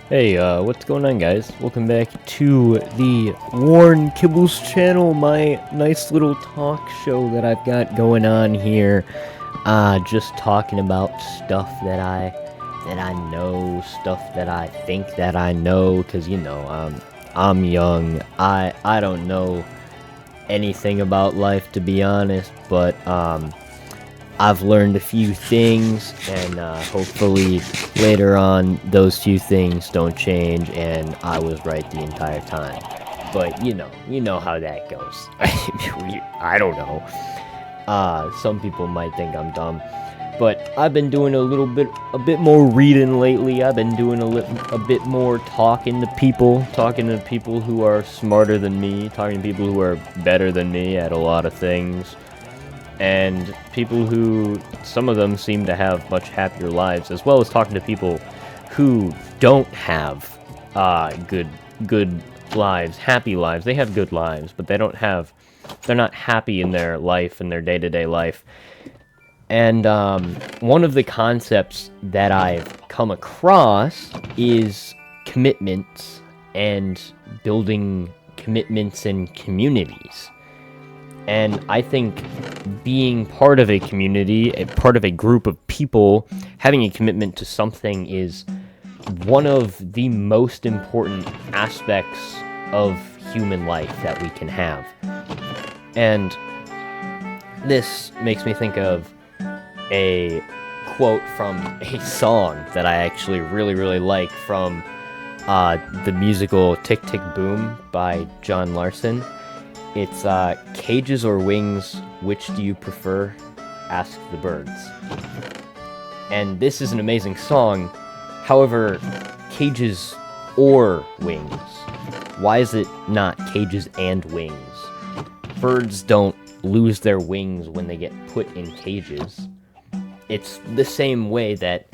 Hey, what's going on, guys? Welcome back to the Warren Kibbles channel, my nice little talk show that I've got going on here. Just talking about stuff that I know, stuff that I think that I know, cause I'm young. I don't know anything about life, to be honest, but I've learned a few things, and hopefully later on those few things don't change, and I was right the entire time. But you know how that goes. I don't know. Some people might think I'm dumb, but I've been doing a bit more reading lately. I've been doing a bit more talking to people who are smarter than me, talking to people who are better than me at a lot of things. And people who, some of them seem to have much happier lives, as well as talking to people who don't have good lives, happy lives. They have good lives, but they're not happy in their life, in their day-to-day life. And one of the concepts that I've come across is commitments and building commitments in communities. And I think being part of a community, a part of a group of people, having a commitment to something is one of the most important aspects of human life that we can have. And this makes me think of a quote from a song that I actually really like from the musical Tick, Tick, Boom by John Larson. It's cages or wings, which do you prefer? Ask the birds. And this is an amazing song. However, cages or wings. Why is it not cages and wings? Birds don't lose their wings when they get put in cages. It's the same way that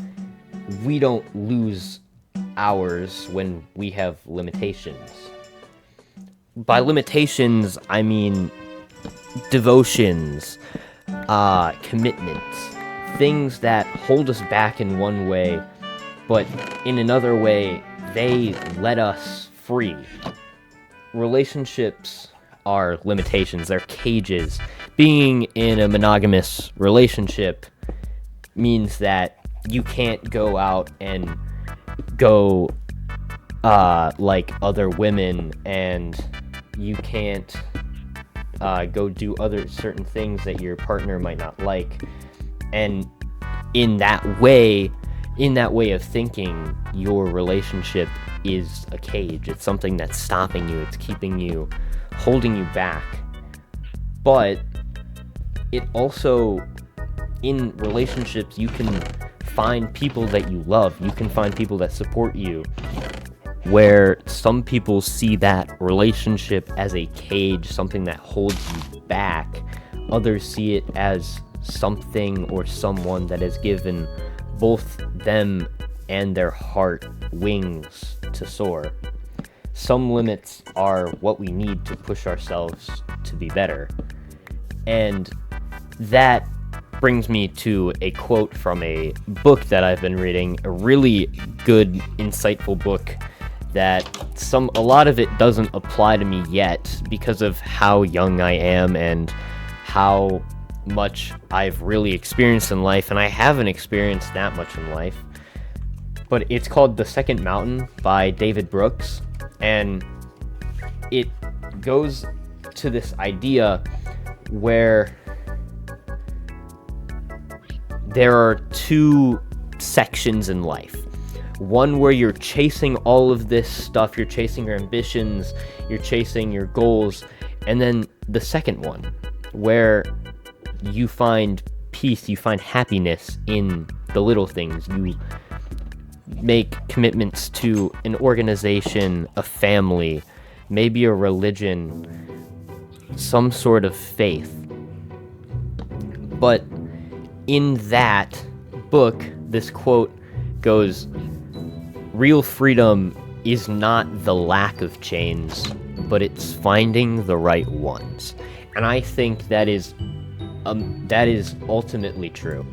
we don't lose ours when we have limitations. By limitations, I mean devotions, commitments, things that hold us back in one way, but in another way, they let us free. Relationships are limitations, they're cages. Being in a monogamous relationship means that you can't go out and go like other women, and you can't go do other certain things that your partner might not like. And in that way of thinking, your relationship is a cage. It's something that's stopping you, it's keeping you, holding you back. But it also, in relationships, you can find people that you love, you can find people that support you. Where some people see that relationship as a cage, something that holds you back, others see it as something or someone that has given both them and their heart wings to soar. Some limits are what we need to push ourselves to be better. And that brings me to a quote from a book that I've been reading, a really good, insightful book that a lot of it doesn't apply to me yet because of how young I am and how much I've really experienced in life, and I haven't experienced that much in life. But it's called The Second Mountain by David Brooks, and it goes to this idea where there are two sections in life. One where you're chasing all of this stuff, you're chasing your ambitions, you're chasing your goals, and then the second one where you find peace, you find happiness in the little things. You make commitments to an organization, a family, maybe a religion, some sort of faith. But in that book, this quote goes, "Real freedom is not the lack of chains, but it's finding the right ones." And I think that is ultimately true.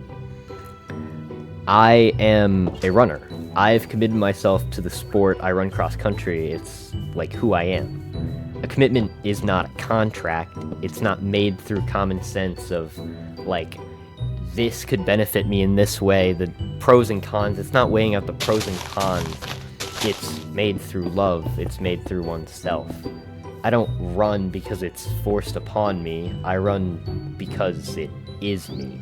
I am a runner. I've committed myself to the sport. I run cross country. It's like who I am. A commitment is not a contract. It's not made through common sense of like, this could benefit me in this way, the pros and cons. It's not weighing out the pros and cons. It's made through love. It's made through oneself. I don't run because it's forced upon me. I run because it is me.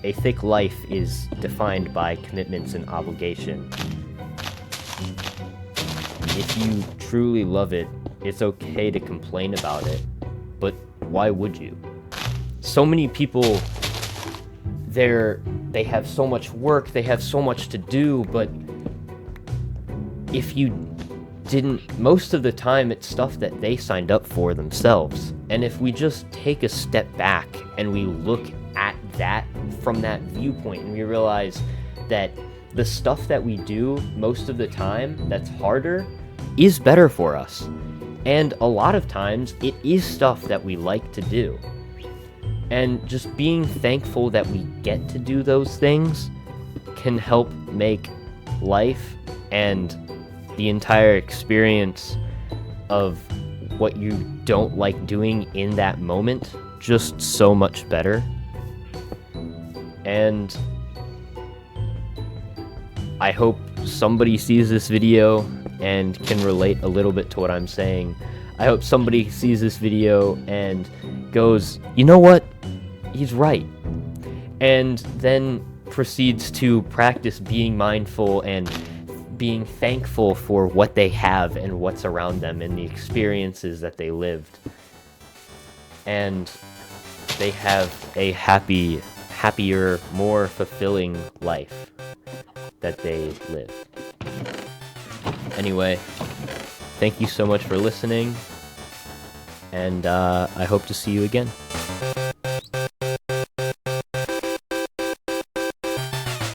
A thick life is defined by commitments and obligation. If you truly love it, it's okay to complain about it, but why would you? So many people, they have so much work, they have so much to do, but if you didn't, most of the time it's stuff that they signed up for themselves. And if we just take a step back and we look at that from that viewpoint and we realize that the stuff that we do most of the time that's harder is better for us. And a lot of times it is stuff that we like to do. And just being thankful that we get to do those things can help make life and the entire experience of what you don't like doing in that moment just so much better. And I hope somebody sees this video and can relate a little bit to what I'm saying. I hope somebody sees this video and goes, you know what? He's right. And then proceeds to practice being mindful and being thankful for what they have and what's around them and the experiences that they lived. And they have a happier, more fulfilling life that they live. Anyway, thank you so much for listening, and I hope to see you again.